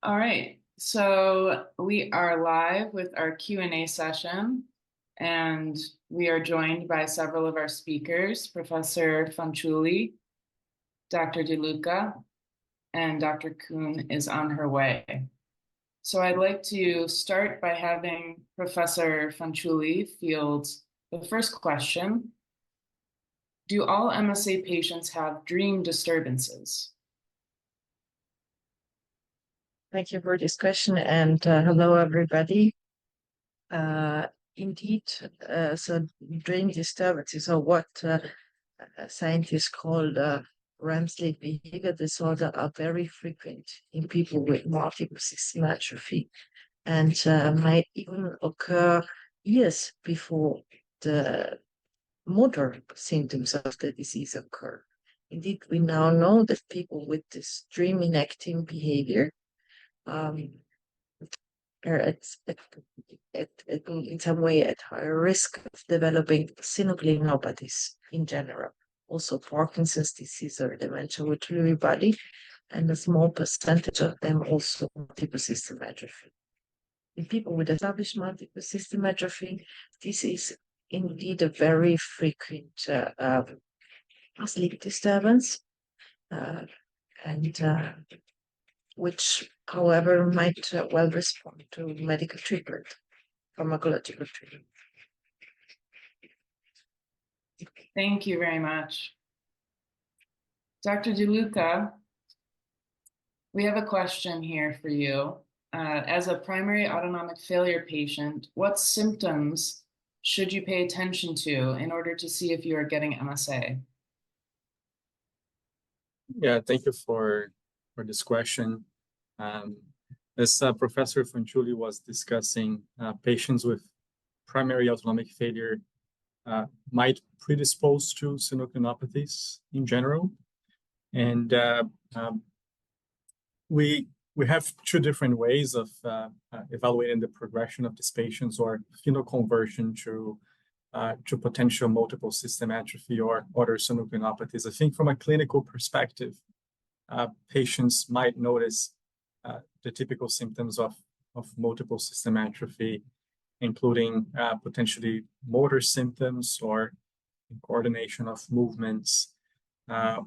All right, so we are live with our Q&A session, and we are joined by several of our speakers, Professor Fanciulli, Dr. Diluca, and Dr. Coon is on her way. So I'd like to start by having Professor Fanciulli field the first question. Do all MSA patients have dream disturbances? Thank you for this question, and hello, everybody. Indeed, so dream disturbances, or what scientists call REM sleep behavior disorder, are very frequent in people with multiple system atrophy, and might even occur years before the motor symptoms of the disease occur. Indeed, we now know that people with this dream enacting behavior are in some way at higher risk of developing synucleinopathies in general. Also, Parkinson's disease or dementia with Lewy body, and a small percentage of them also multiple system atrophy. In people with established multiple system atrophy, this is indeed a very frequent sleep disturbance, which, however, might well respond to medical treatment, pharmacological treatment. Thank you very much. Dr. Diluca, we have a question here for you. As a primary autonomic failure patient, what symptoms should you pay attention to in order to see if you are getting MSA? Yeah, thank you for this question. As Professor Fanciulli was discussing, patients with primary autonomic failure might predispose to synucleinopathies in general. And we have two different ways of evaluating the progression of these patients, or phenoconversion to potential multiple system atrophy or other synucleinopathies. I think from a clinical perspective, patients might notice the typical symptoms of multiple system atrophy, including potentially motor symptoms or coordination of movements,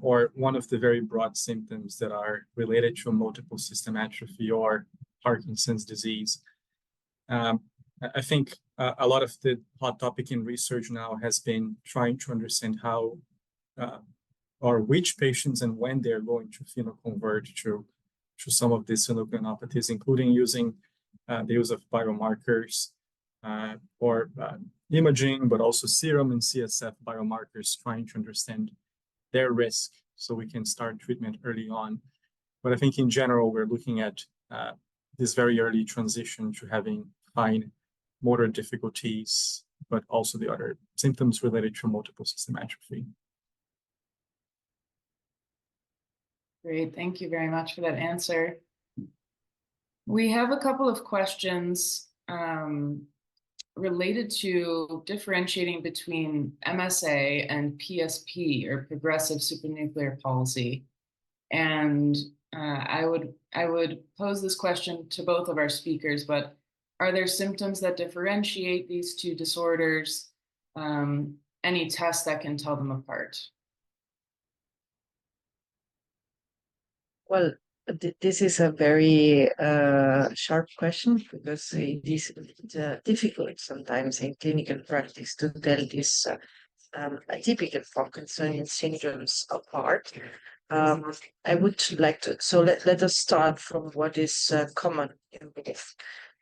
or one of the very broad symptoms that are related to multiple system atrophy or Parkinson's disease. I think a lot of the hot topic in research now has been trying to understand how or which patients and when they're going to phenoconverge to some of these synucleinopathies, including using the use of biomarkers or imaging, but also serum and CSF biomarkers, trying to understand their risk so we can start treatment early on. But I think in general, we're looking at this very early transition to having fine motor difficulties, but also the other symptoms related to multiple system atrophy. Great, thank you very much for that answer. We have a couple of questions related to differentiating between MSA and PSP, or progressive supranuclear palsy. And I would pose this question to both of our speakers, but are there symptoms that differentiate these two disorders? Any tests that can tell them apart? Well, this is a very sharp question, because it is difficult sometimes in clinical practice to tell these atypical Parkinson syndromes apart. I would like to, so let us start from what is common in both.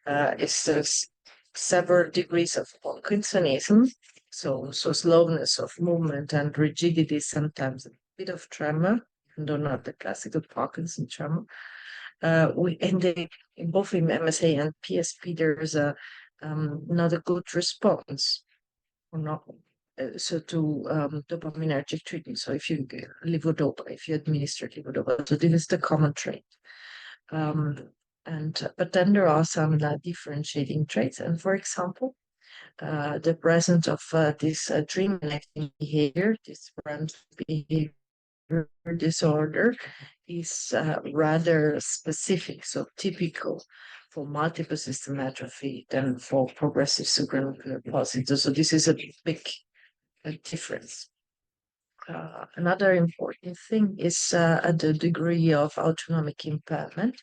It's several degrees of Parkinsonism, so slowness of movement and rigidity, sometimes a bit of tremor, though not the classical Parkinson tremor. In both in MSA and PSP, there is not a good response, or not. So to dopaminergic treatment. So if you levodopa, if you administer levodopa, so this is the common trait. But then there are some differentiating traits, and for example, the presence of this dream enacting behavior, this REM behavior disorder, is rather specific, so typical for multiple system atrophy than for progressive supranuclear palsy. So this is a big difference. Another important thing is the degree of autonomic impairment.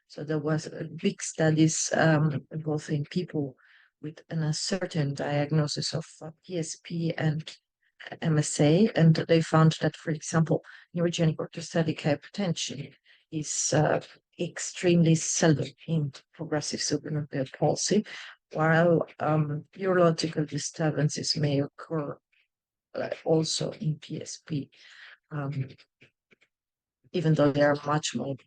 So there was big studies involving people with an uncertain diagnosis of PSP and MSA, and they found that, for example, neurogenic orthostatic hypertension is extremely seldom in progressive supranuclear palsy, while neurological disturbances may occur also in PSP, even though they are much more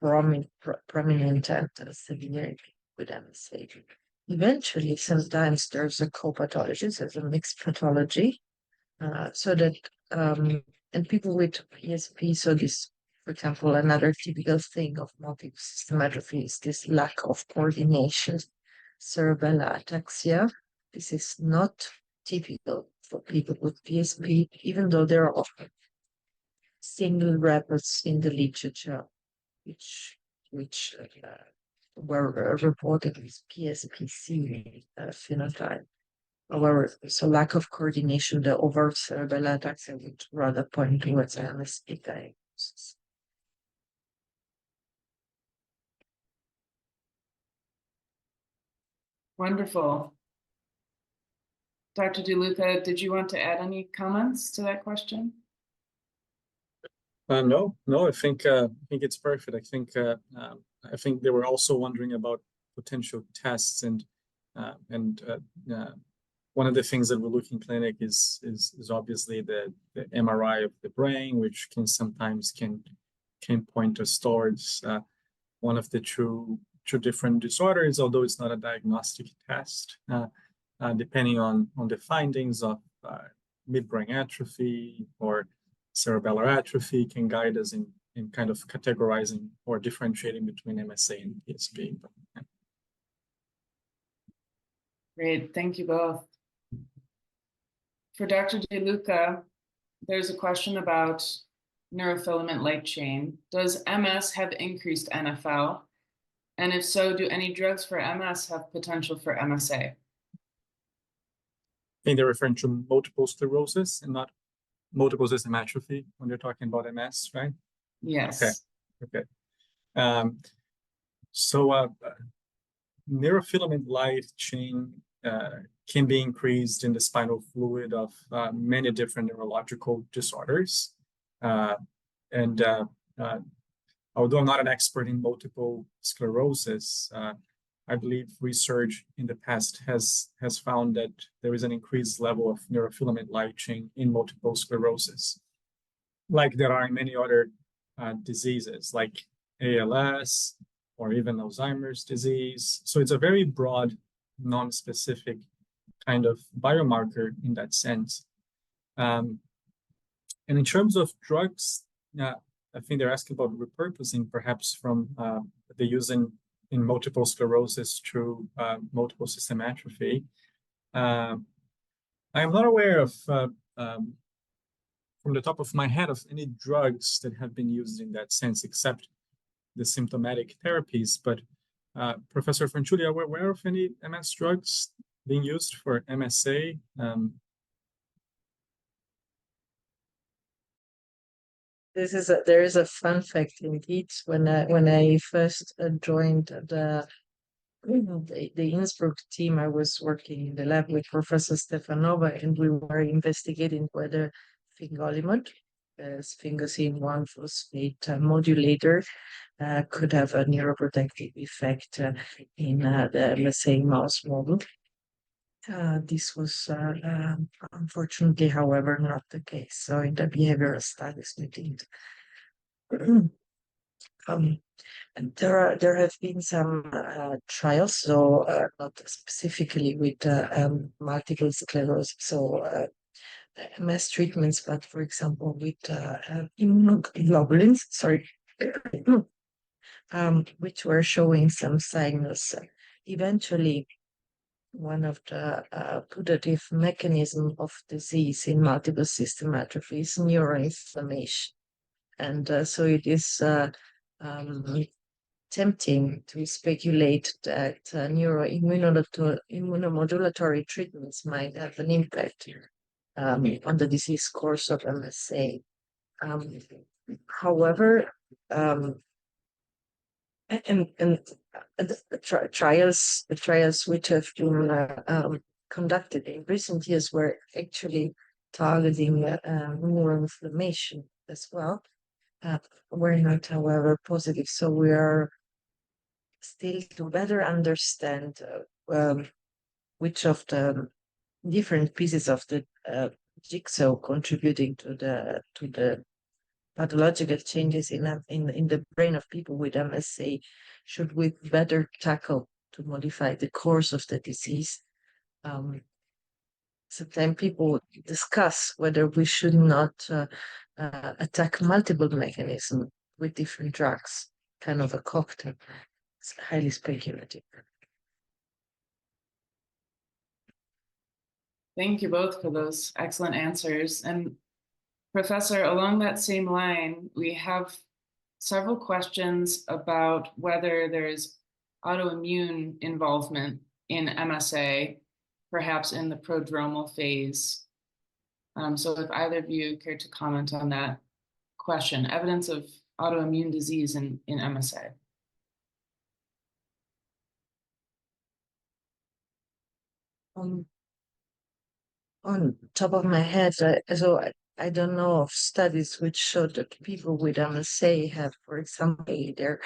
prominent and severe with MSA. Eventually, sometimes there's a co-pathology, so there's a mixed pathology, so that and people with PSP, so this, for example, another typical thing of multiple system atrophy is this lack of coordination, cerebellar ataxia. This is not typical for people with PSP, even though there are often single reports in the literature which were reported with PSPC phenotype. However, so lack of coordination, the overt cerebellar ataxia would rather point towards MSA diagnosis. Wonderful. Dr. Diluca, did you want to add any comments to that question? No, I think it's perfect. I think they were also wondering about potential tests, and one of the things that we look in clinic is obviously the MRI of the brain, which can sometimes point us towards one of the two different disorders, although it's not a diagnostic test. Depending on the findings of midbrain atrophy or cerebellar atrophy, can guide us in kind of categorizing or differentiating between MSA and PSP. Great, thank you both. For Dr. DeLuca, there's a question about neurofilament light chain. Does MS have increased NFL? And if so, do any drugs for MS have potential for MSA? I think they're referring to multiple sclerosis and not multiple system atrophy when they're talking about MS, right? Yes. Okay. So neurofilament light chain can be increased in the spinal fluid of many different neurological disorders. And although I'm not an expert in multiple sclerosis, I believe research in the past has found that there is an increased level of neurofilament light chain in multiple sclerosis, like there are in many other diseases, like ALS or even Alzheimer's disease. So it's a very broad, non-specific kind of biomarker in that sense. And in terms of drugs, I think they're asking about repurposing, perhaps from the use in multiple sclerosis to multiple system atrophy. I am not aware of, from the top of my head, of any drugs that have been used in that sense, except the symptomatic therapies. But Professor Fanciulli, are we aware of any MS drugs being used for MSA? There is a fun fact indeed. When I first joined the Innsbruck team, I was working in the lab with Professor Stefanova, and we were investigating whether fingolimod, sphingosine 1-phosphate modulator, could have a neuroprotective effect in the MSA mouse model. This was unfortunately, however, not the case. So in the behavioral studies we did. And there have been some trials, so not specifically with multiple sclerosis, so MS treatments, but for example with immunoglobulins, which were showing some signals. Eventually, one of the putative mechanisms of disease in multiple system atrophy is neuroinflammation. And so it is tempting to speculate that neuroimmunomodulatory treatments might have an impact on the disease course of MSA. However, and the trials which have been conducted in recent years were actually targeting neuroinflammation as well. Were not, however, positive. So we are still to better understand which of the different pieces of the jigsaw contributing to the pathological changes in the brain of people with MSA should we better tackle to modify the course of the disease. Sometimes people discuss whether we should not attack multiple mechanisms with different drugs, kind of a cocktail. It's highly speculative. Thank you both for those excellent answers. And Professor, along that same line, we have several questions about whether there's autoimmune involvement in MSA, perhaps in the prodromal phase. So if either of you care to comment on that question, evidence of autoimmune disease in MSA. On top of my head, I don't know of studies which show that people with MSA have, for example, their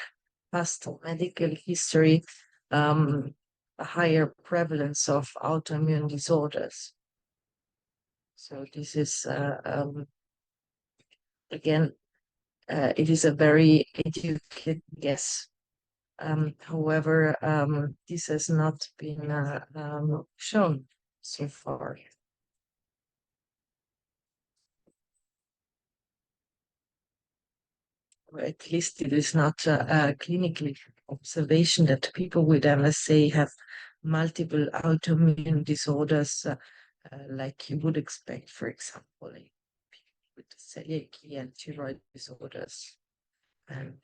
past medical history, a higher prevalence of autoimmune disorders. So this is, again, it is a very educated guess. However, this has not been shown so far. Or at least it is not a clinical observation that people with MSA have multiple autoimmune disorders like you would expect, for example, with celiac and thyroid disorders and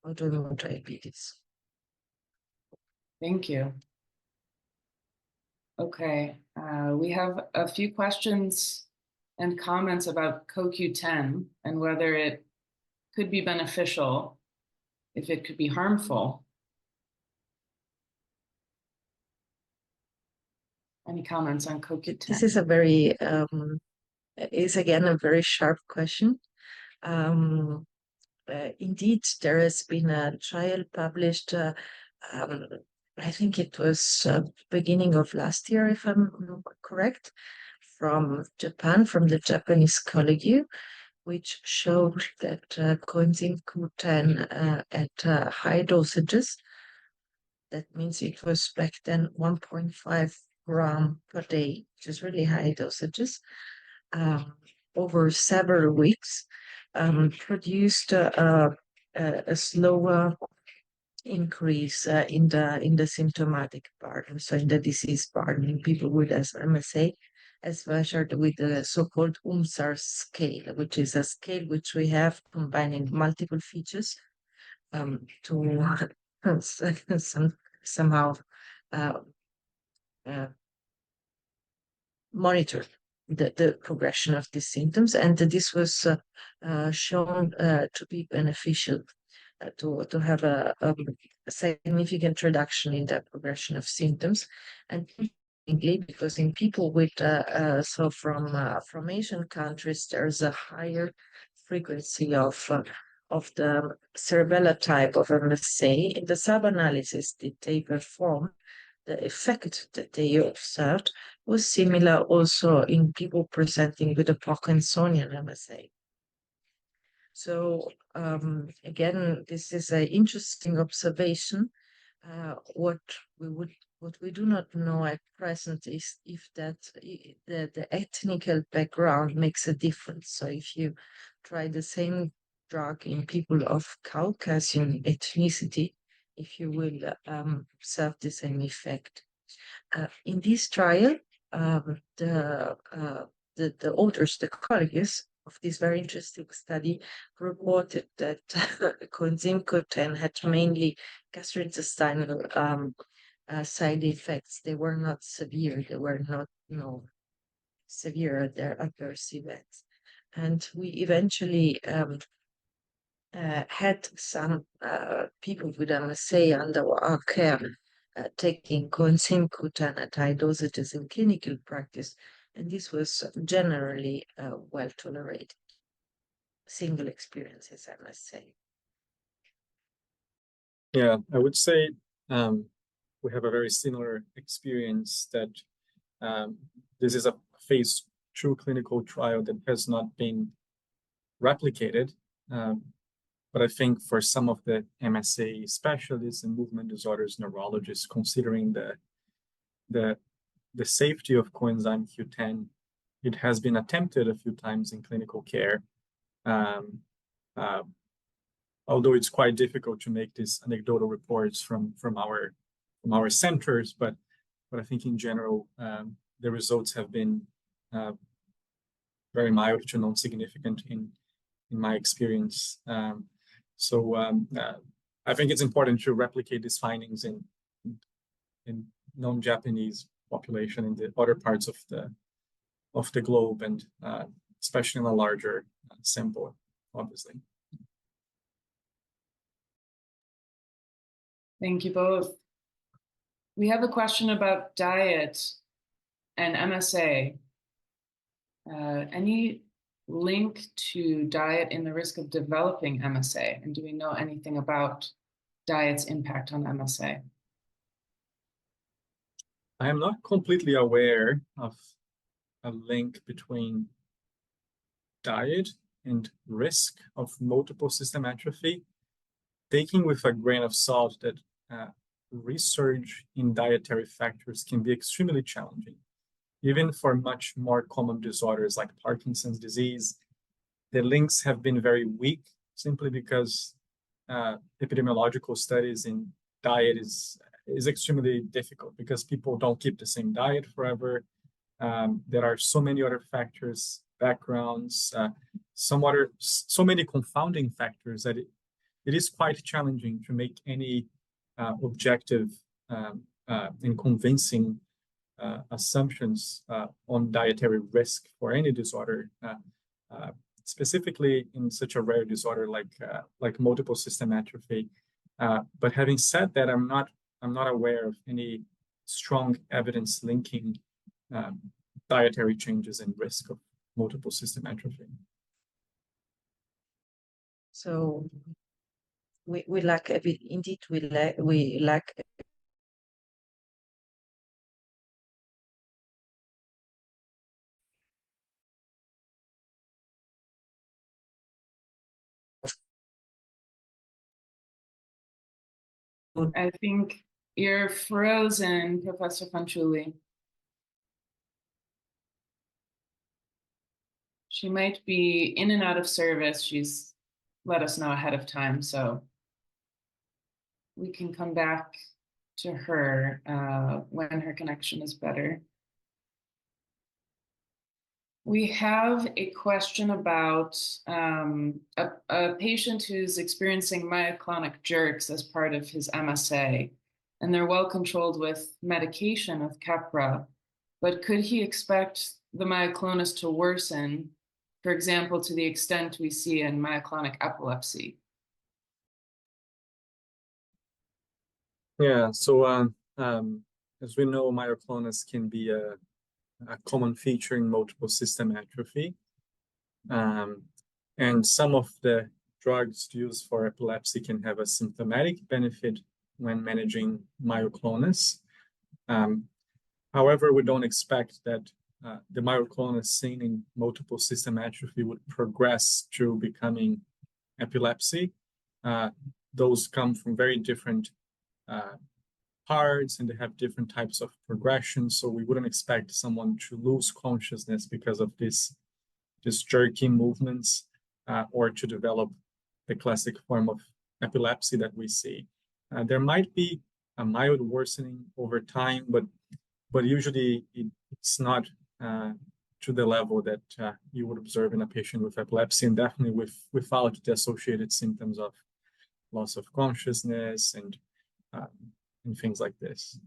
autoimmune diabetes. Thank you. Okay, we have a few questions and comments about CoQ10 and whether it could be beneficial, if it could be harmful. Any comments on CoQ10? This is a very, is again a very sharp question. Indeed, there has been a trial published, I think it was beginning of last year, if I'm correct, from Japan, from the Japanese colleague, which showed that coenzyme Q10 at high dosages, that means it was back then 1.5 gram per day, which is really high dosages, over several weeks, produced a slower increase in the symptomatic burden, so in the disease burden in people with MSA, as measured with the so-called UMSAR scale, which is a scale which we have combining multiple features to somehow monitor the progression of these symptoms, and this was shown to be beneficial to have a significant reduction in the progression of symptoms, and because in people with so from Asian countries there's a higher frequency of the cerebellar type of MSA. In the sub-analysis that they performed, the effect that they observed was similar also in people presenting with a Parkinsonian MSA. So again, this is an interesting observation. What we do not know at present is if the ethnical background makes a difference. So if you try the same drug in people of Caucasian ethnicity, if you will observe the same effect. In this trial, the authors, the colleagues of this very interesting study reported that coenzymcoten had mainly gastrointestinal side effects. They were not severe. They were not, severe, their adverse events. And we eventually had some people with MSA under our care taking coenzymcoten at high dosages in clinical practice, and this was generally well tolerated. Single experiences, I must say. Yeah, I would say we have a very similar experience that this is a phase 2 clinical trial that has not been replicated. But I think for some of the MSA specialists and movement disorders neurologists, considering the safety of coenzyme Q10, it has been attempted a few times in clinical care. Although it's quite difficult to make these anecdotal reports from our centers, but I think in general the results have been very mild to non-significant in my experience. So I think it's important to replicate these findings in non-Japanese population in the other parts of the globe, and especially in a larger sample, obviously. Thank you both. We have a question about diet and MSA. Any link to diet in the risk of developing MSA? And do we know anything about diet's impact on MSA? I am not completely aware of a link between diet and risk of multiple system atrophy, taking with a grain of salt that research in dietary factors can be extremely challenging. Even for much more common disorders like Parkinson's disease, the links have been very weak, simply because epidemiological studies in diet is extremely difficult, because people don't keep the same diet forever. There are so many other factors, backgrounds, so many confounding factors that it is quite challenging to make any objective and convincing assumptions on dietary risk for any disorder, specifically in such a rare disorder like multiple system atrophy. But having said that, I'm not aware of any strong evidence linking dietary changes and risk of multiple system atrophy. So we lack indeed we lack I think you're frozen, Professor Fanciulli. She might be in and out of service. She's let us know ahead of time, so we can come back to her when her connection is better. We have a question about a patient who's experiencing myoclonic jerks as part of his MSA, and they're well controlled with medication with Keppra, but could he expect the myoclonus to worsen, for example, to the extent we see in myoclonic epilepsy? Yeah, so as we know, myoclonus can be a common feature in multiple system atrophy. And some of the drugs used for epilepsy can have a symptomatic benefit when managing myoclonus. However, we don't expect that the myoclonus seen in multiple system atrophy would progress to becoming epilepsy. Those come from very different parts, and they have different types of progression. So we wouldn't expect someone to lose consciousness because of these jerky movements, or to develop the classic form of epilepsy that we see. There might be a mild worsening over time, but usually it's not to the level that you would observe in a patient with epilepsy, and definitely without the associated symptoms of loss of consciousness and things like this.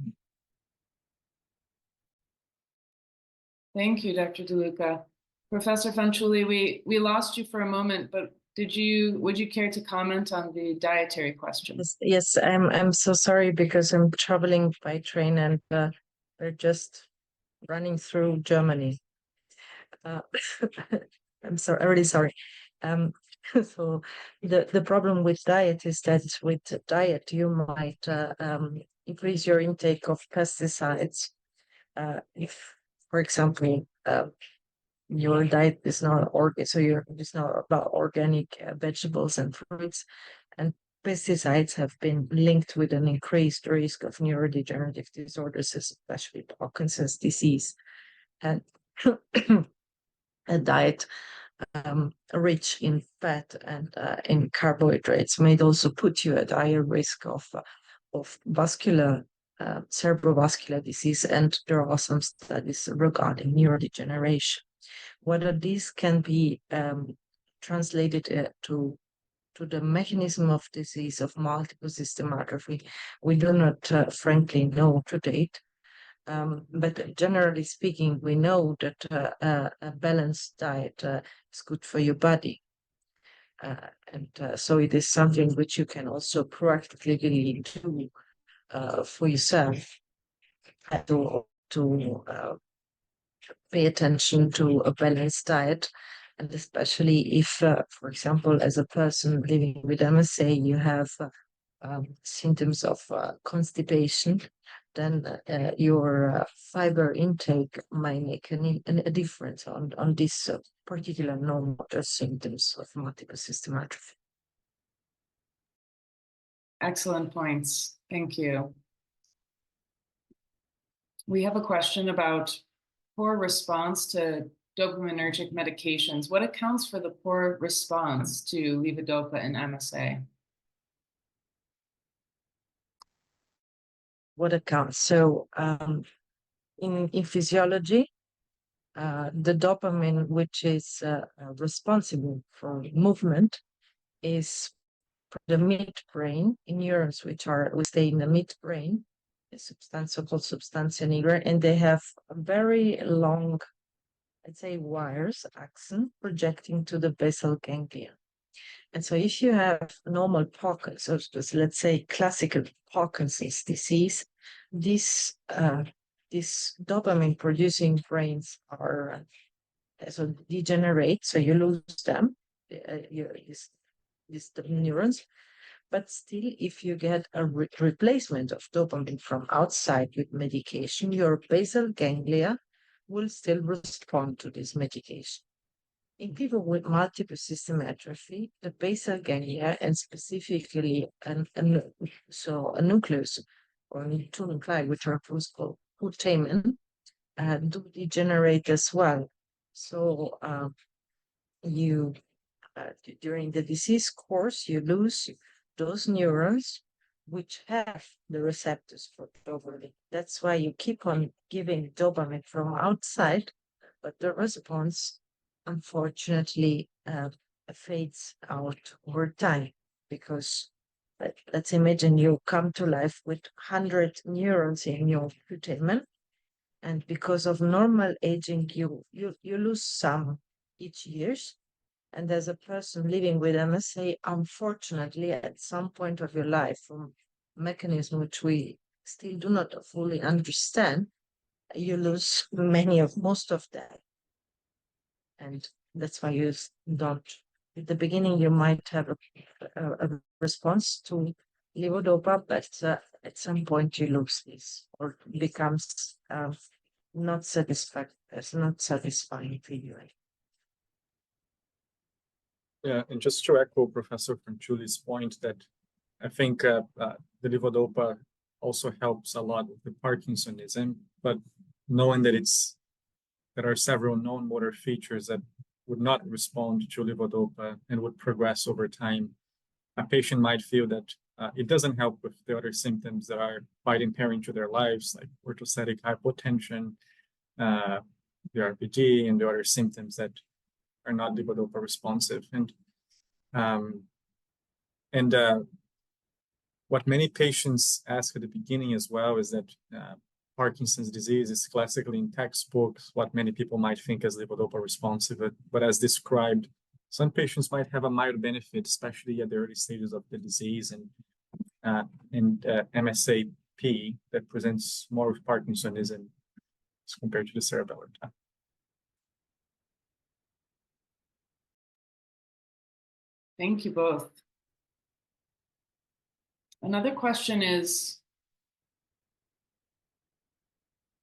Thank you, Dr. Diluca. Professor Fanciulli, we lost you for a moment, but would you care to comment on the dietary question? Yes, I'm so sorry because I'm traveling by train and we're just running through Germany. I'm sorry, I'm really sorry. So the problem with diet is that with diet you might increase your intake of pesticides. If, for example, your diet is not organic, so it's not about organic vegetables and fruits, and pesticides have been linked with an increased risk of neurodegenerative disorders, especially Parkinson's disease. And a diet rich in fat and in carbohydrates may also put you at higher risk of vascular cerebrovascular disease, and there are some studies regarding neurodegeneration. Whether these can be translated to the mechanism of disease of multiple system atrophy, we do not frankly know to date. But generally speaking, we know that a balanced diet is good for your body. So it is something which you can also proactively do for yourself, to pay attention to a balanced diet. And especially if, for example, as a person living with MSA, you have symptoms of constipation, then your fiber intake might make a difference on this particular non-motor symptoms of multiple system atrophy. Excellent points. Thank you. We have a question about poor response to dopaminergic medications. What accounts for the poor response to levodopa in MSA? What accounts? So in physiology, the dopamine, which is responsible for movement, is the midbrain in neurons, which stay in the midbrain, a substance called substantia nigra, and they have a very long, I'd say, wires, axon, projecting to the basal ganglia. And so if you have normal Parkinson's, so let's say classical Parkinson's disease, this dopamine producing brains are so degenerate, so you lose them, the neurons. But still, if you get a replacement of dopamine from outside with medication, your basal ganglia will still respond to this medication. In people with multiple system atrophy, the basal ganglia, and specifically a nucleus or two nuclei, which are called putamen, do degenerate as well. So during the disease course, you lose those neurons which have the receptors for dopamine. That's why you keep on giving dopamine from outside, but the response, unfortunately, fades out over time, because let's imagine you come to life with 100 neurons in your putamen, and because of normal aging, you lose some each year. And as a person living with MSA, unfortunately, at some point of your life, from mechanism which we still do not fully understand, you lose most of that. And that's why you don't. At the beginning, you might have a response to levodopa, but at some point you lose this, or it becomes not satisfying for you. Yeah, and just to echo Professor Fanciulli's point, that I think the levodopa also helps a lot with the Parkinsonism, but knowing that there are several known motor features that would not respond to levodopa and would progress over time, a patient might feel that it doesn't help with the other symptoms that are quite impairing to their lives, like orthostatic hypotension, the RPD and the other symptoms that are not levodopa responsive. What many patients ask at the beginning as well is that Parkinson's disease is classically in textbooks what many people might think as levodopa responsive, but as described, some patients might have a mild benefit, especially at the early stages of the disease, and MSA-P that presents more with Parkinsonism as compared to the cerebellar type. Thank you both. Another question is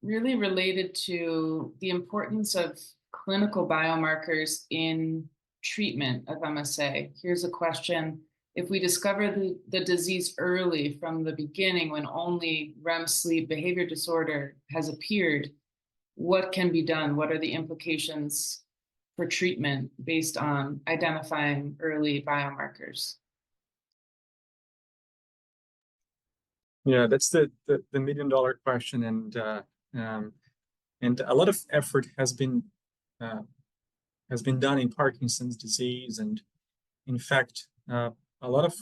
really related to the importance of clinical biomarkers in treatment of MSA. Here's a question. If we discover the disease early from the beginning when only REM sleep behavior disorder has appeared, what can be done? What are the implications for treatment based on identifying early biomarkers? Yeah, that's the million-dollar question, and a lot of effort has been done in Parkinson's disease, and in fact, a lot of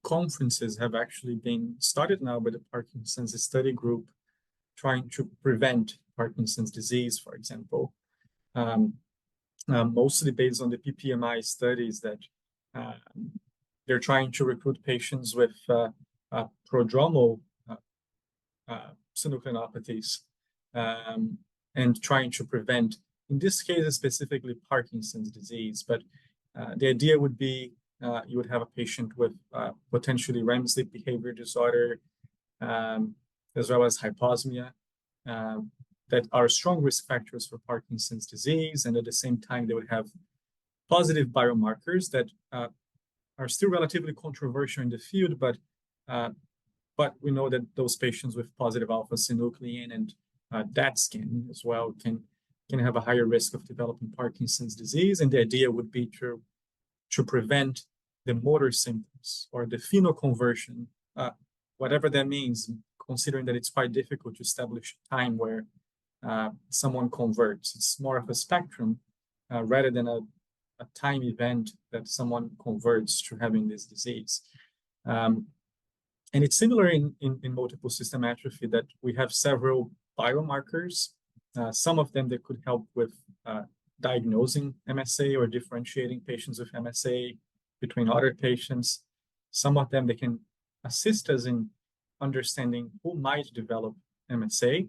conferences have actually been started now by the Parkinson's study group, trying to prevent Parkinson's disease, for example, mostly based on the PPMI studies that they're trying to recruit patients with prodromal synucleinopathies and trying to prevent, in this case, specifically Parkinson's disease. But the idea would be you would have a patient with potentially REM sleep behavior disorder, as well as hyposmia, that are strong risk factors for Parkinson's disease. And at the same time, they would have positive biomarkers that are still relatively controversial in the field, but we know that those patients with positive alpha-synuclein and DAT scan as well can have a higher risk of developing Parkinson's disease. And the idea would be to prevent the motor symptoms or the phenoconversion, whatever that means, considering that it's quite difficult to establish a time where someone converts. It's more of a spectrum rather than a time event that someone converts to having this disease. And it's similar in multiple system atrophy that we have several biomarkers, some of them that could help with diagnosing MSA or differentiating patients with MSA between other patients. Some of them that can assist us in understanding who might develop MSA,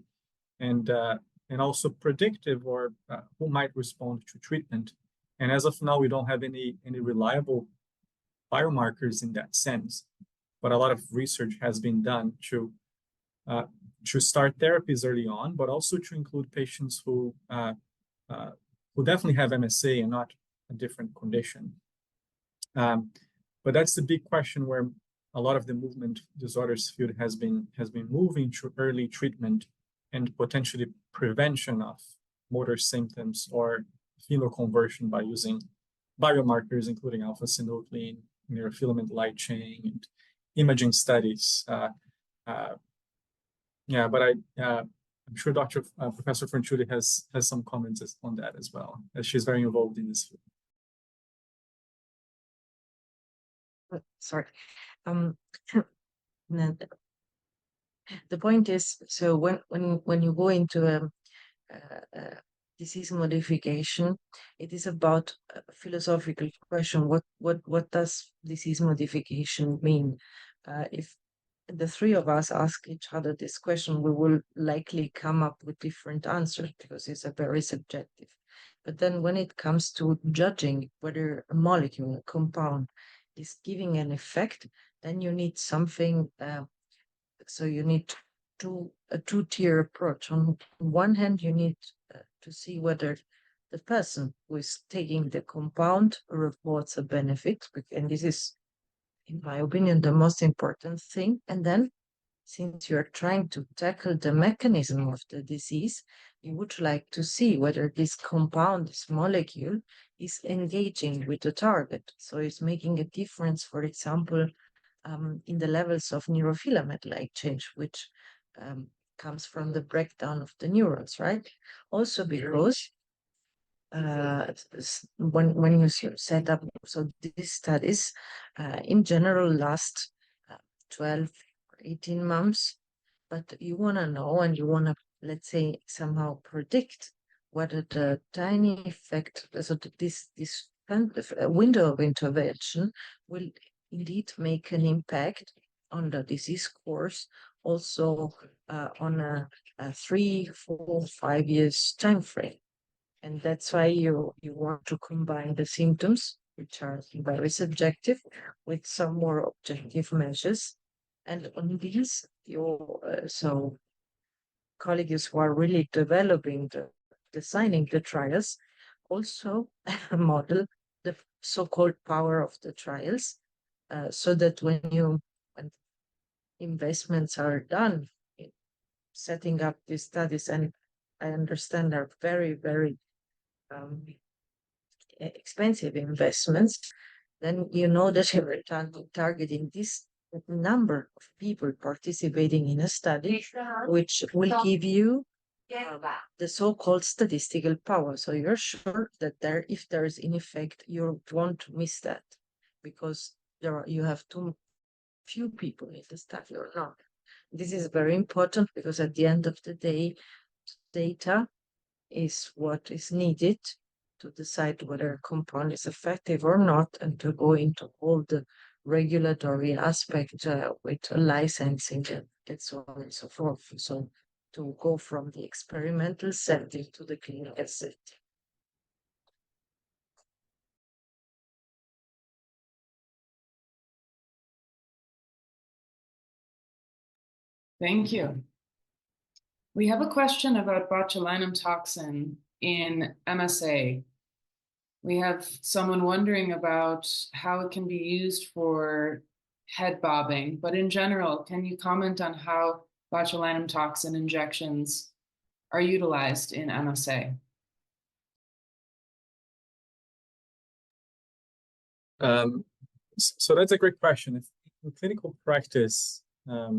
and also predictive or who might respond to treatment. And as of now, we don't have any reliable biomarkers in that sense. But a lot of research has been done to start therapies early on, but also to include patients who definitely have MSA and not a different condition. But that's the big question where a lot of the movement disorders field has been moving to early treatment and potentially prevention of motor symptoms or phenoconversion by using biomarkers, including alpha-synuclein, neurofilament light chain, and imaging studies. Yeah, but I'm sure Professor Fanciulli has some comments on that as well, as she's very involved in this field. Sorry. The point is, so when you go into disease modification, it is about a philosophical question. What does disease modification mean? If the three of us ask each other this question, we will likely come up with different answers because it's a very subjective. But then when it comes to judging whether a molecule, a compound, is giving an effect, then you need something. So you need a two-tier approach. On one hand, you need to see whether the person who is taking the compound reports a benefit, and this is, in my opinion, the most important thing. And then, since you're trying to tackle the mechanism of the disease, you would like to see whether this compound, this molecule, is engaging with the target. So it's making a difference, for example, in the levels of neurofilament light chain, which comes from the breakdown of the neurons, right? Also because when you set up, so these studies in general last 12 or 18 months, but you want to know and you want to, let's say, somehow predict whether the tiny effect, so this kind of window of intervention will indeed make an impact on the disease course, also on a 3, 4, 5 years time frame. And that's why you want to combine the symptoms, which are very subjective, with some more objective measures. And on these, so colleagues who are really designing the trials, also model the so-called power of the trials, so that when investments are done in setting up these studies, and I understand are very, very expensive investments, then you know that you're targeting this number of people participating in a study, which will give you the so-called statistical power. So you're sure that if there is an effect, you won't miss that, because you have too few people in the study or not. This is very important, because at the end of the day, data is what is needed to decide whether a compound is effective or not, and to go into all the regulatory aspect with licensing and so on and so forth. So to go from the experimental setting to the clinical setting. Thank you. We have a question about botulinum toxin in MSA. We have someone wondering about how it can be used for head bobbing, but in general, can you comment on how botulinum toxin injections are utilized in MSA? So that's a great question. In clinical practice, I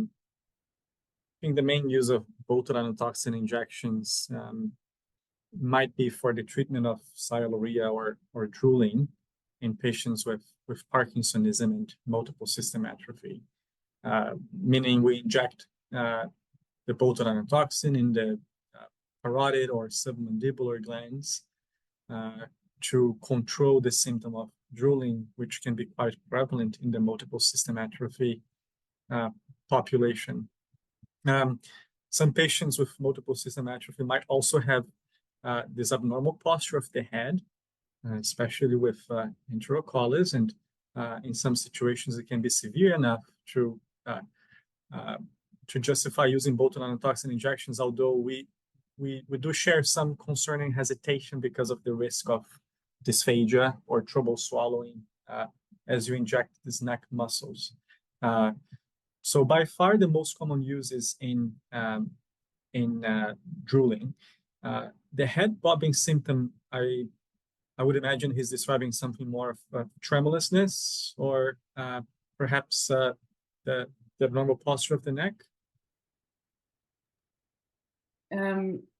think the main use of botulinum toxin injections might be for the treatment of sialorrhea or drooling in patients with Parkinsonism and multiple system atrophy, meaning we inject the botulinum toxin in the parotid or submandibular glands to control the symptom of drooling, which can be quite prevalent in the multiple system atrophy population. Some patients with multiple system atrophy might also have this abnormal posture of the head, especially with enterocollis, and in some situations it can be severe enough to justify using botulinum toxin injections, although we do share some concerning hesitation because of the risk of dysphagia or trouble swallowing as you inject these neck muscles. So by far the most common use is in drooling. The head bobbing symptom, I would imagine he's describing something more of tremulousness, or perhaps the normal posture of the neck.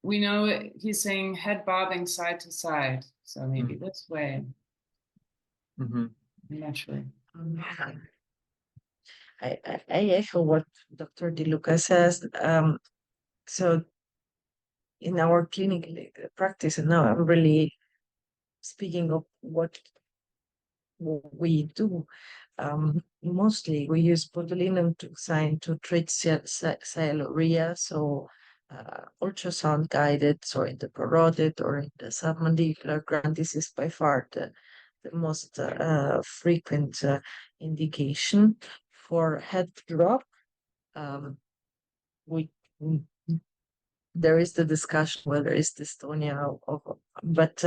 We know he's saying head bobbing side to side, so maybe this way. I'm not sure. I echo what Dr. Diluca says. So in our clinical practice, and now I'm really speaking of what we do. Mostly we use botulinum toxin to treat sialorrhea, so ultrasound guided, so in the parotid or in the submandibular gland. This is by far the most frequent indication. For head drop, there is the discussion whether it's dystonia, but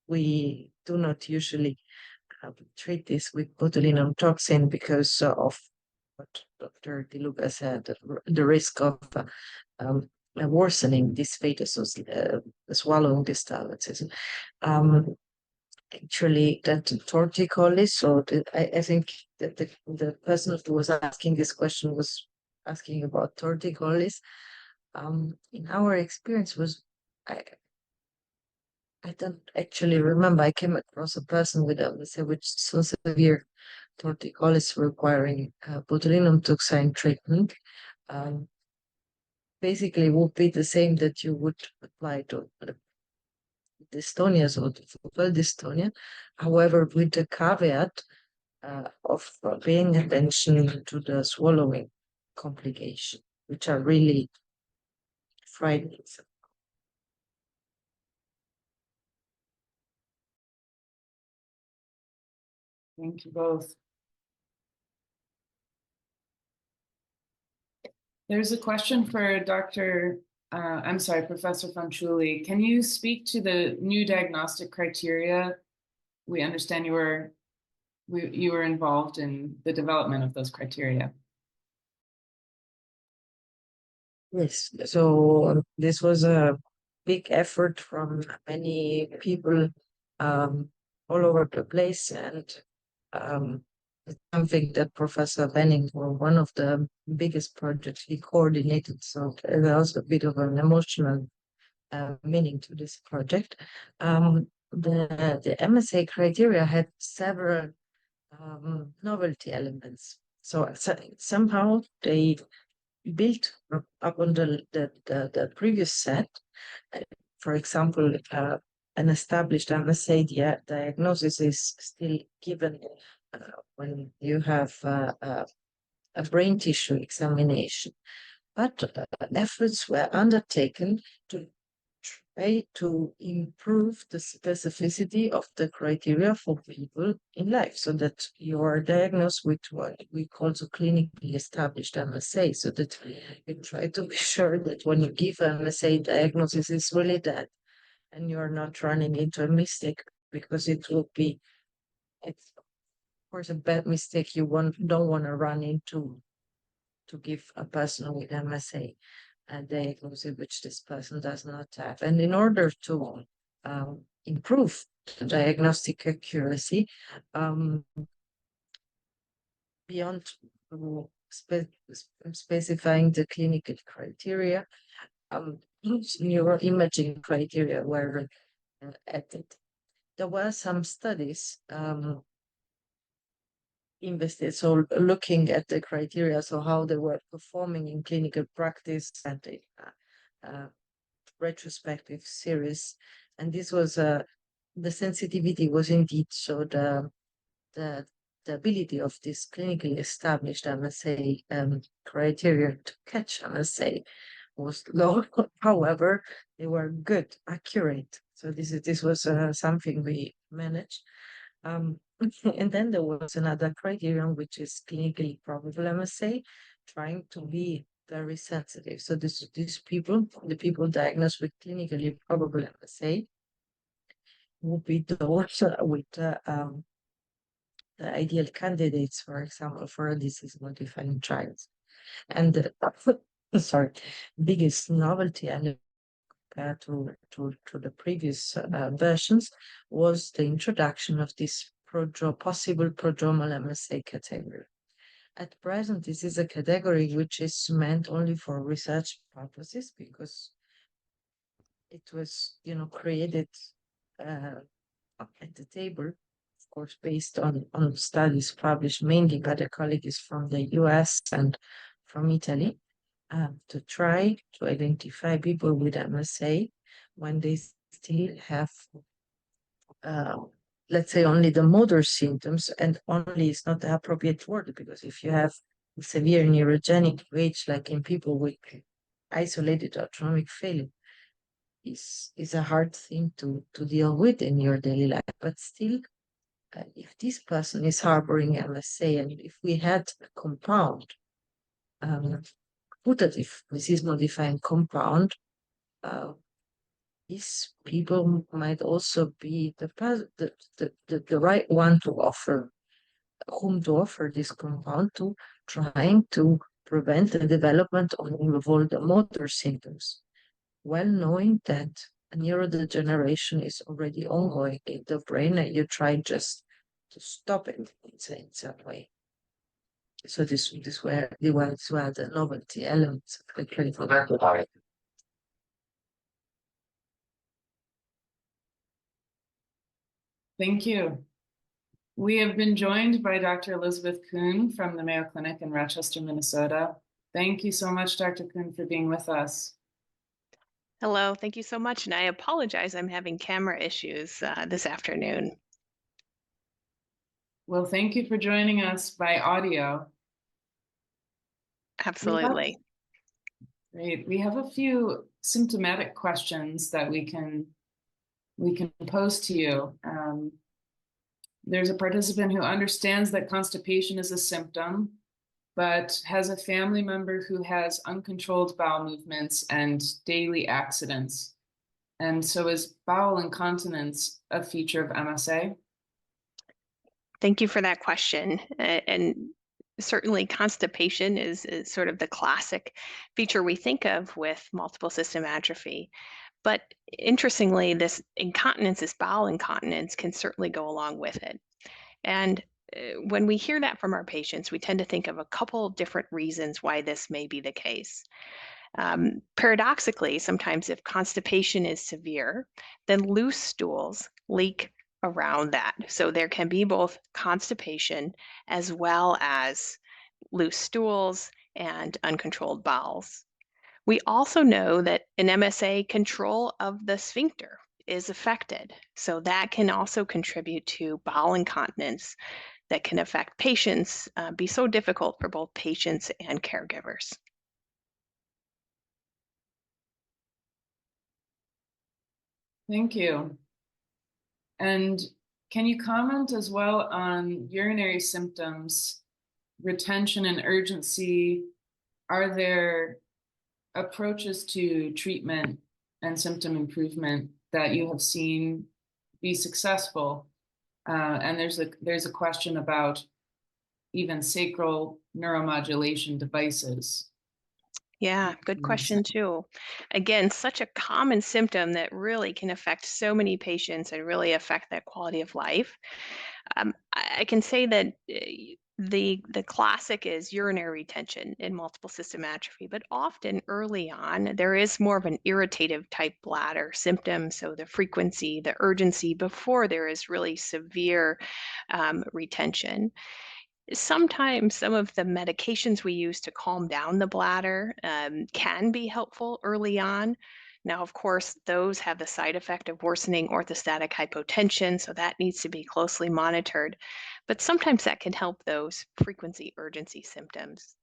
we do not usually treat this with botulinum toxin because of what Dr. Diluca said, the risk of worsening this fetus swallowing these tablets. Actually, that torticollis, so I think that the person who was asking this question was asking about torticollis. In our experience I don't actually remember. I came across a person with MSA which is so severe torticollis requiring botulinum toxin treatment. Basically would be the same that you would apply to dystonia, so to focal dystonia. However, with the caveat of paying attention to the swallowing complication, which are really frightening. Thank you both. There's a question for Professor Fanciulli. Can you speak to the new diagnostic criteria? We understand you were involved in the development of those criteria. Yes, so this was a big effort from many people all over the place, and something that Professor Benning, for one of the biggest projects he coordinated, so there's also a bit of an emotional meaning to this project. The MSA criteria had several novelty elements. So somehow they built up on the previous set. For example, an established MSA diagnosis is still given when you have a brain tissue examination. But efforts were undertaken to try to improve the specificity of the criteria for people in life, so that you are diagnosed with what we call the clinically established MSA, so that you try to be sure that when you give MSA diagnosis, it's really that, and you're not running into a mistake, because it will be, it's of course a bad mistake you don't want to run into, to give a person with MSA a diagnosis which this person does not have. And in order to improve the diagnostic accuracy, beyond specifying the clinical criteria, neuroimaging criteria were added. There were some studies invested, so looking at the criteria, so how they were performing in clinical practice, and a retrospective series. And this was the sensitivity was indeed, so the ability of this clinically established MSA criteria to catch MSA was low. However, they were good, accurate. So this was something we managed. And then there was another criterion, which is clinically probable MSA, trying to be very sensitive. So these people, the people diagnosed with clinically probable MSA, would be those with the ideal candidates, for example, for a disease-modifying trials. And the biggest novelty and compared to the previous versions was the introduction of this possible prodromal MSA category. At present, this is a category which is meant only for research purposes, because it was, created at the table, of course, based on studies published mainly by the colleagues from the US and from Italy, to try to identify people with MSA when they still have, let's say, only the motor symptoms, and only is not the appropriate word, because if you have severe neurogenic rage, like in people with isolated autonomic failure, is a hard thing to deal with in your daily life. But still, if this person is harboring MSA, and if we had a compound, putative disease-modifying compound, these people might also be the right one to offer, whom to offer this compound to, trying to prevent the development of all the motor symptoms, well knowing that a neurodegeneration is already ongoing in the brain, and you try just to stop it in some way. So this were the novelty elements of the clinical. Thank you. We have been joined by Dr. Elizabeth Coon from the Mayo Clinic in Rochester, Minnesota. Thank you so much, Dr. Coon, for being with us. Hello, thank you so much. And I apologize, I'm having camera issues this afternoon. Well, thank you for joining us by audio. Absolutely. Great. We have a few symptomatic questions that we can pose to you. There's a participant who understands that constipation is a symptom, but has a family member who has uncontrolled bowel movements and daily accidents. And so is bowel incontinence a feature of MSA? Thank you for that question. And certainly constipation is sort of the classic feature we think of with multiple system atrophy. But interestingly, this incontinence, this bowel incontinence, can certainly go along with it. And when we hear that from our patients, we tend to think of a couple different reasons why this may be the case. Paradoxically, sometimes if constipation is severe, then loose stools leak around that. So there can be both constipation as well as loose stools and uncontrolled bowels. We also know that in MSA, control of the sphincter is affected. So that can also contribute to bowel incontinence that can affect patients, be so difficult for both patients and caregivers. Thank you. And can you comment as well on urinary symptoms, retention and urgency? Are there approaches to treatment and symptom improvement that you have seen be successful? And there's a question about even sacral neuromodulation devices. Yeah, good question too. Again, such a common symptom that really can affect so many patients and really affect that quality of life. I can say that the classic is urinary retention in multiple system atrophy, but often early on there is more of an irritative type bladder symptom. So the frequency, the urgency before there is really severe retention. Sometimes some of the medications we use to calm down the bladder can be helpful early on. Now, of course, those have the side effect of worsening orthostatic hypotension, so that needs to be closely monitored. But sometimes that can help those frequency urgency symptoms.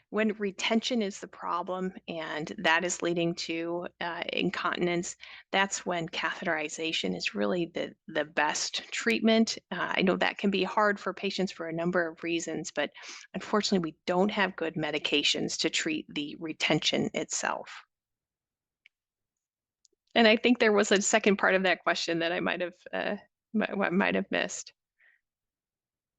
When retention is the problem and that is leading to incontinence, that's when catheterization is really the best treatment. I know that can be hard for patients for a number of reasons, but unfortunately, we don't have good medications to treat the retention itself. And I think there was a second part of that question that I might have missed.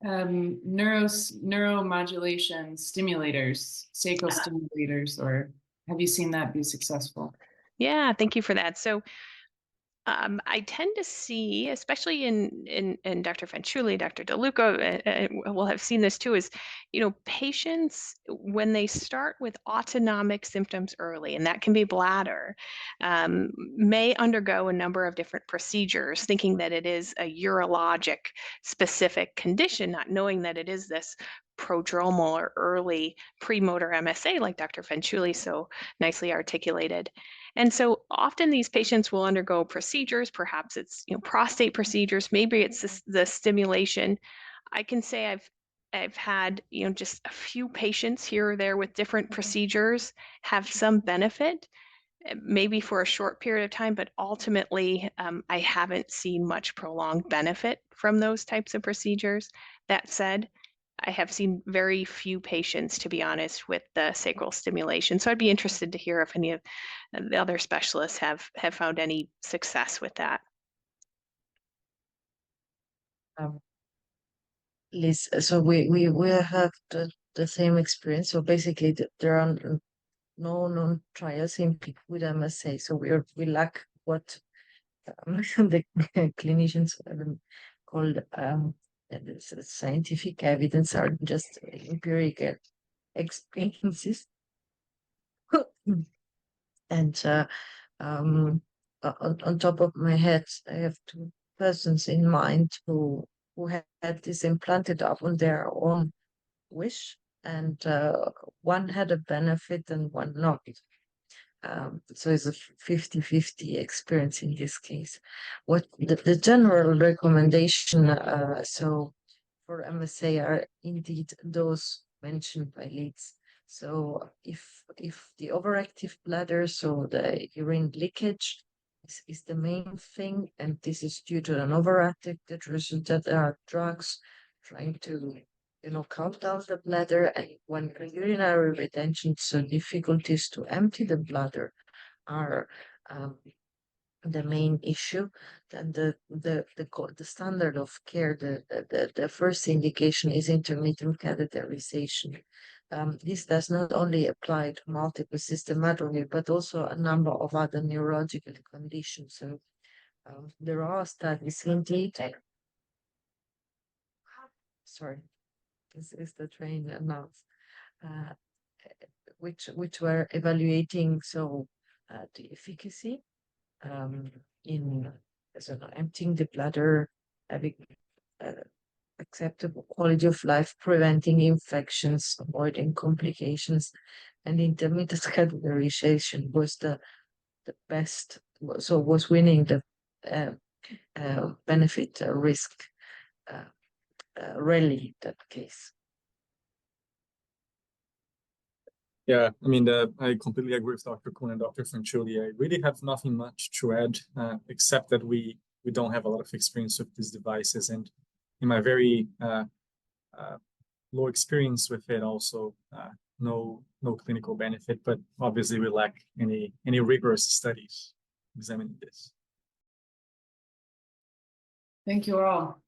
Neuromodulation stimulators, sacral stimulators, or have you seen that be successful? Yeah, thank you for that. So I tend to see, especially in Dr. Fanciulli, Dr. Diluca, will have seen this too, is, patients, when they start with autonomic symptoms early, and that can be bladder, may undergo a number of different procedures, thinking that it is a urologic specific condition, not knowing that it is this prodromal or early premotor MSA, like Dr. Fanciulli so nicely articulated. And so often these patients will undergo procedures, perhaps it's prostate procedures, maybe it's the stimulation. I can say I've had just a few patients here or there with different procedures have some benefit, maybe for a short period of time, but ultimately I haven't seen much prolonged benefit from those types of procedures. That said, I have seen very few patients, to be honest, with the sacral stimulation. So I'd be interested to hear if any of the other specialists have found any success with that. Liz, so we have the same experience. So basically, there are no known trials in people with MSA. So we lack what the clinicians called scientific evidence, are just empirical experiences. And on top of my head, I have to persons in mind who had this implanted upon their own wish, and one had a benefit and one not. So it's a 50-50 experience in this case. What the general recommendation, so for MSA are indeed those mentioned by Leeds. So if the overactive bladder, so the urine leakage is the main thing, and this is due to an overactive deterioration, that there are drugs trying to calm down the bladder, and when urinary retention, so difficulties to empty the bladder are the main issue, then the standard of care, the first indication is intermittent catheterization. This does not only apply to multiple systematrophy, but also a number of other neurological conditions. So there are studies indeed. Sorry, this is the train announced, which were evaluating the efficacy in emptying the bladder, having acceptable quality of life, preventing infections, avoiding complications, and intermittent catheterization was the best. So was winning the benefit risk rally in that case. Yeah, I mean, I completely agree with Dr. Coon and Dr. Fanciulli. I really have nothing much to add, except that we don't have a lot of experience with these devices, and in my very low experience with it, also no clinical benefit. But obviously, we lack any rigorous studies examining this. Thank you all.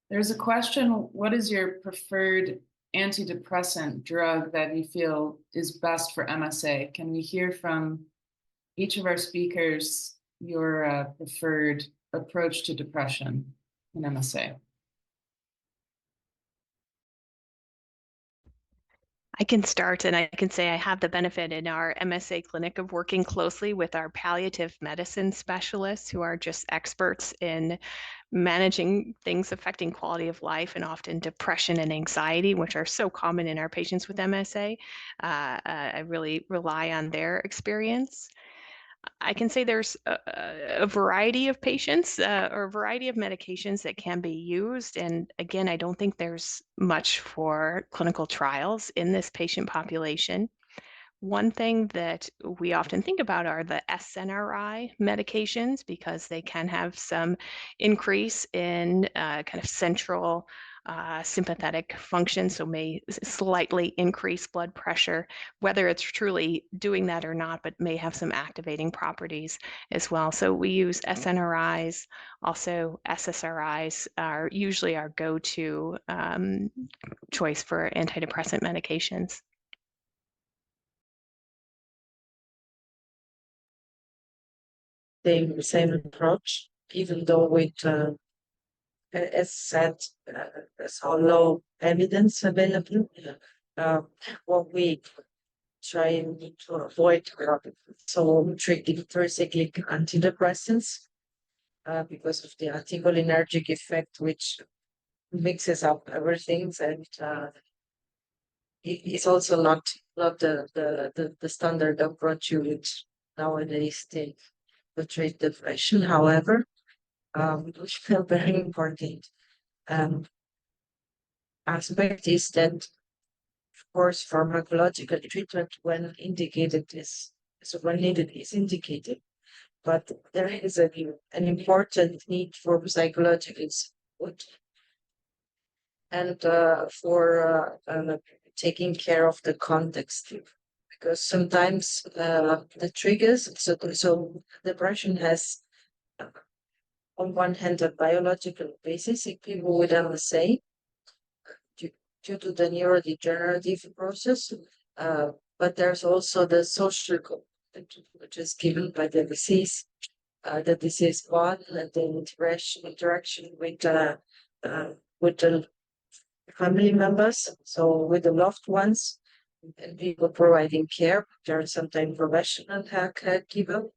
There's a question: what is your preferred antidepressant drug that you feel is best for MSA? Can we hear from each of our speakers your preferred approach to depression in MSA? I can start, and I can say I have the benefit in our MSA clinic of working closely with our palliative medicine specialists, who are just experts in managing things affecting quality of life, and often depression and anxiety, which are so common in our patients with MSA. I really rely on their experience. I can say there's a variety of patients or a variety of medications that can be used. And again, I don't think there's much for clinical trials in this patient population. One thing that we often think about are the SNRI medications, because they can have some increase in kind of central sympathetic function, so may slightly increase blood pressure, whether it's truly doing that or not, but may have some activating properties as well. So we use SNRIs, also SSRIs are usually our go-to choice for antidepressant medications. Same approach, even though with as said, there's low evidence available. What we try to avoid so treating tricyclic antidepressants because of the anticholinergic effect, which mixes up everything, and it's also not the standard approach you would nowadays take to treat depression. However, which feel very important aspect is that, of course, pharmacological treatment, when indicated, is when needed, is indicated. But there is an important need for psychological support and for taking care of the context, because sometimes the triggers. So depression has, on one hand, a biological basis in people with MSA due to the neurodegenerative process, but there's also the social component, which is given by the disease one, and the interaction with the family members, so with the loved ones, and people providing care. There are sometimes professional caregiver.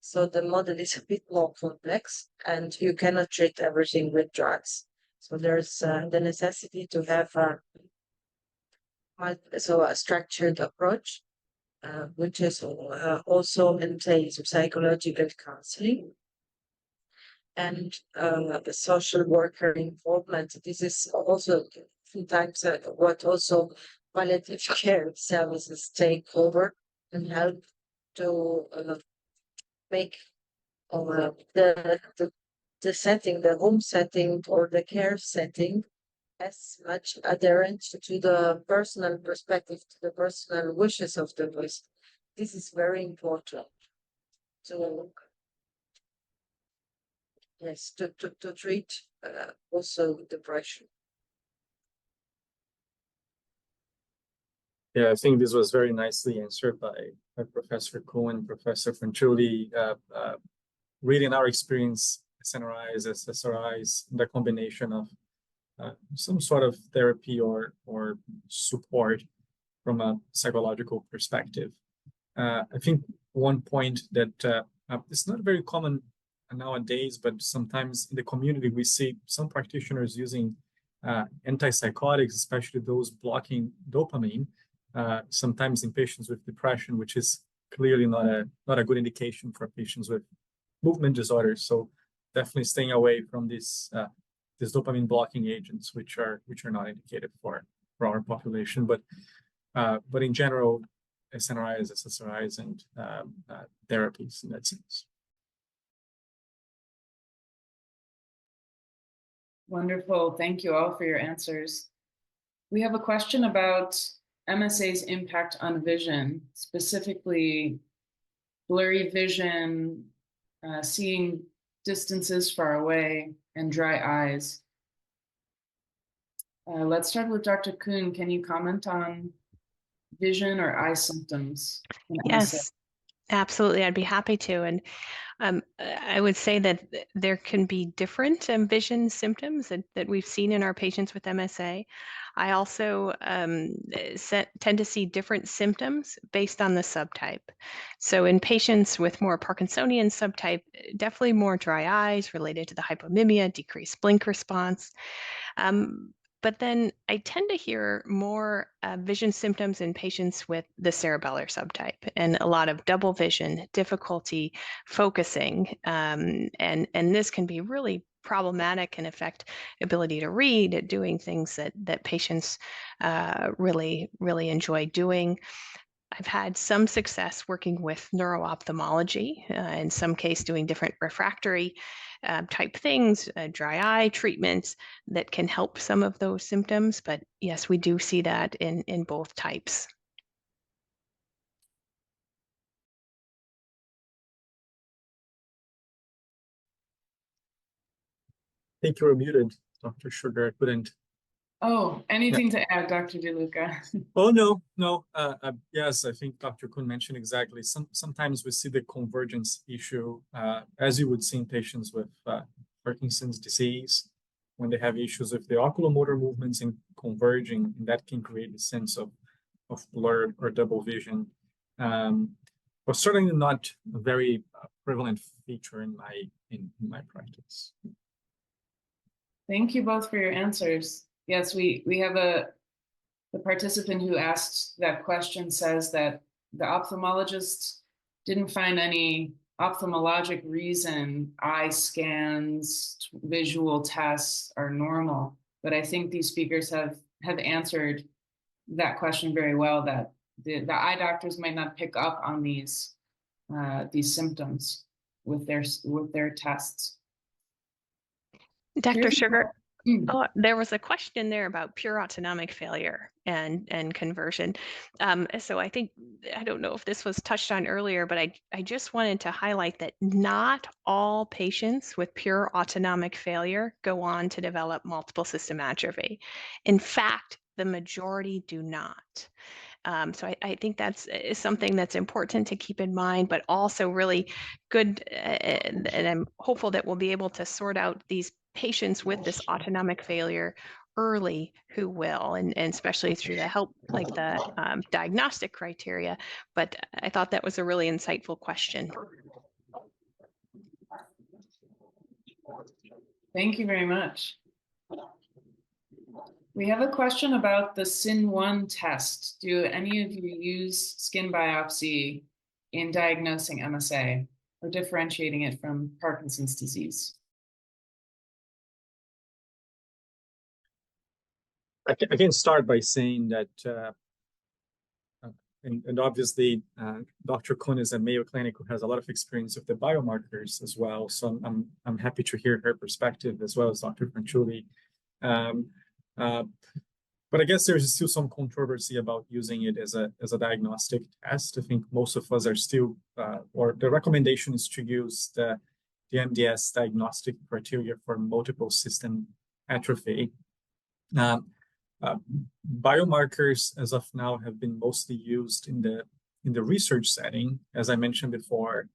So the model is a bit more complex, and you cannot treat everything with drugs. So there's the necessity to have a structured approach, which is also entails psychological counseling and the social worker involvement. This is also sometimes what also palliative care services take over and help to make the setting, the home setting or the care setting as much adherent to the personal perspective, to the personal wishes of the patient. This is very important to to treat also depression. Yeah, I think this was very nicely answered by Professor Coon and Professor Fanciulli. Really, in our experience, SNRIs, SSRIs, the combination of some sort of therapy or support from a psychological perspective. I think one point that it's not very common nowadays, but sometimes in the community we see some practitioners using antipsychotics, especially those blocking dopamine, sometimes in patients with depression, which is clearly not a good indication for patients with movement disorders. So definitely staying away from these dopamine blocking agents, which are not indicated for our population. But in general, SNRIs, SSRIs, and therapies in that sense. Wonderful. Thank you all for your answers. We have a question about MSA's impact on vision, specifically blurry vision, seeing distances far away, and dry eyes. Let's start with Dr. Coon. Can you comment on vision or eye symptoms in MSA? Yes, absolutely. I'd be happy to. And I would say that there can be different vision symptoms that we've seen in our patients with MSA. I also tend to see different symptoms based on the subtype. So in patients with more Parkinsonian subtype, definitely more dry eyes related to the hypomimia, decreased blink response. But then I tend to hear more vision symptoms in patients with the cerebellar subtype and a lot of double vision, difficulty focusing. And this can be really problematic and affect ability to read, doing things that patients really enjoy doing. I've had some success working with neuro-ophthalmology, in some case doing different refractory type things, dry eye treatments that can help some of those symptoms. But yes, we do see that in both types. I think you were muted, Dr. Sugar. I couldn't. Oh, anything to add, Dr. Diluca? Oh, no. Yes, I think Dr. Coon mentioned exactly. Sometimes we see the convergence issue, as you would see in patients with Parkinson's disease, when they have issues with the oculomotor movements and converging, and that can create a sense of blur or double vision. But certainly not a very prevalent feature in my practice. Thank you both for your answers. Yes, we have the participant who asked that question says that the ophthalmologist didn't find any ophthalmologic reason eye scans, visual tests are normal. But I think these speakers have answered that question very well, that the eye doctors might not pick up on these symptoms with their tests. Dr. Sugar, oh, there was a question there about pure autonomic failure and conversion. So I think, I don't know if this was touched on earlier, but I just wanted to highlight that not all patients with pure autonomic failure go on to develop multiple system atrophy. In fact, the majority do not. So I think that's something that's important to keep in mind, but also really good. And I'm hopeful that we'll be able to sort out these patients with this autonomic failure early who will, and especially through the help, like the diagnostic criteria. But I thought that was a really insightful question. Thank you very much. We have a question about the SIN1 test. Do any of you use skin biopsy in diagnosing MSA or differentiating it from Parkinson's disease? I can start by saying that, and obviously, Dr. Coon is at Mayo Clinic who has a lot of experience with the biomarkers as well. So I'm happy to hear her perspective as well as Dr. Fanciulli. But I guess there's still some controversy about using it as a diagnostic test. I think most of us are still, or the recommendation is to use the MDS diagnostic criteria for multiple system atrophy. Biomarkers, as of now, have been mostly used in the research setting, as I mentioned before,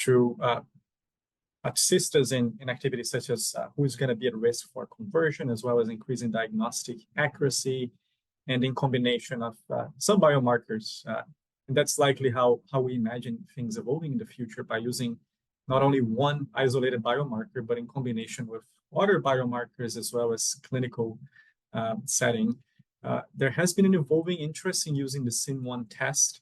to assist us in activities such as who is going to be at risk for conversion, as well as increasing diagnostic accuracy, and in combination of some biomarkers. And that's likely how we imagine things evolving in the future, by using not only one isolated biomarker, but in combination with other biomarkers as well as clinical setting. There has been an evolving interest in using the SIN1 test.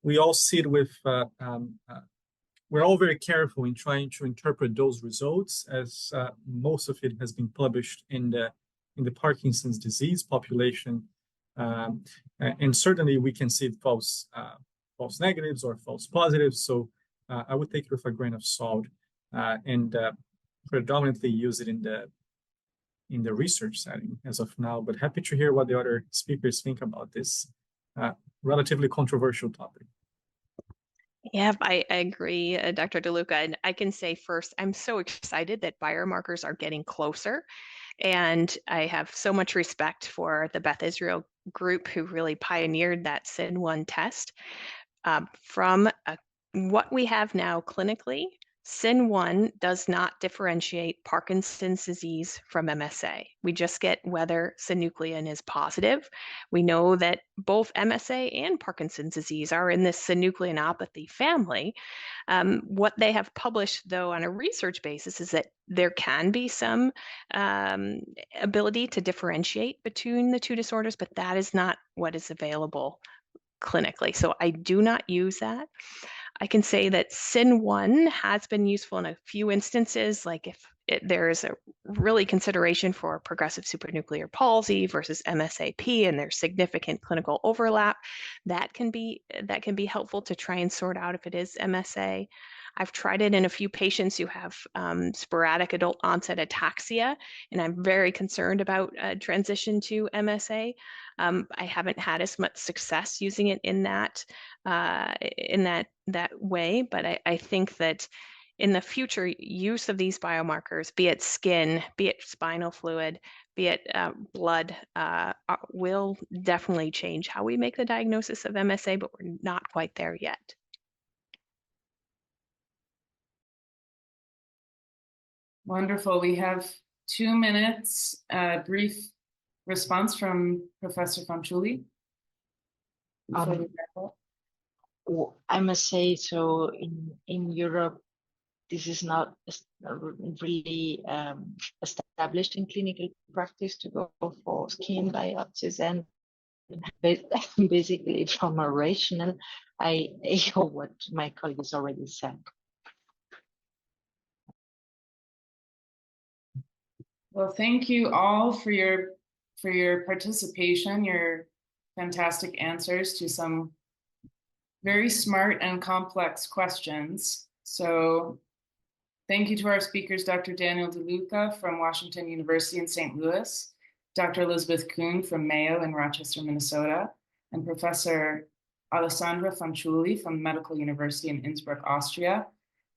We all see it with, we're all very careful in trying to interpret those results, as most of it has been published in the Parkinson's disease population. And certainly we can see false negatives or false positives. So I would take it with a grain of salt, and predominantly use it in the research setting as of now. But happy to hear what the other speakers think about this relatively controversial topic. Yeah, I agree, Dr. Diluca. And I can say first, I'm so excited that biomarkers are getting closer. And I have so much respect for the Beth Israel group who really pioneered that SIN1 test. From what we have now clinically, SIN1 does not differentiate Parkinson's disease from MSA. We just get whether synuclein is positive. We know that both MSA and Parkinson's disease are in this synucleinopathy family. What they have published, though, on a research basis is that there can be some ability to differentiate between the two disorders, but that is not what is available clinically. So I do not use that. I can say that SIN1 has been useful in a few instances, like if there is a really consideration for progressive supranuclear palsy versus MSAP, and there's significant clinical overlap, that can be helpful to try and sort out if it is MSA. I've tried it in a few patients who have sporadic adult onset ataxia, and I'm very concerned about transition to MSA. I haven't had as much success using it in that way, but I think that in the future, use of these biomarkers, be it skin, be it spinal fluid, be it blood, will definitely change how we make the diagnosis of MSA, but we're not quite there yet. Wonderful. We have 2 minutes, brief response from Professor Fanciulli. I must say, so in Europe, this is not really established in clinical practice to go for skin biopsies, and basically from a rational, I echo what my colleagues already said. Well, thank you all for your participation, your fantastic answers to some very smart and complex questions. So thank you to our speakers, Dr. Daniel Diluca from Washington University in St. Louis, Dr. Elizabeth Coon from Mayo in Rochester, Minnesota, and Professor Alessandra Fanciulli from Medical University in Innsbruck, Austria.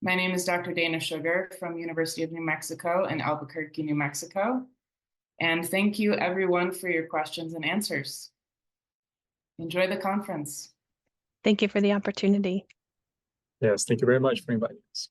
My name is Dr. Dana Sugar from University of New Mexico in Albuquerque, New Mexico. And thank you everyone for your questions and answers. Enjoy the conference. Thank you for the opportunity. Yes, thank you very much for inviting us.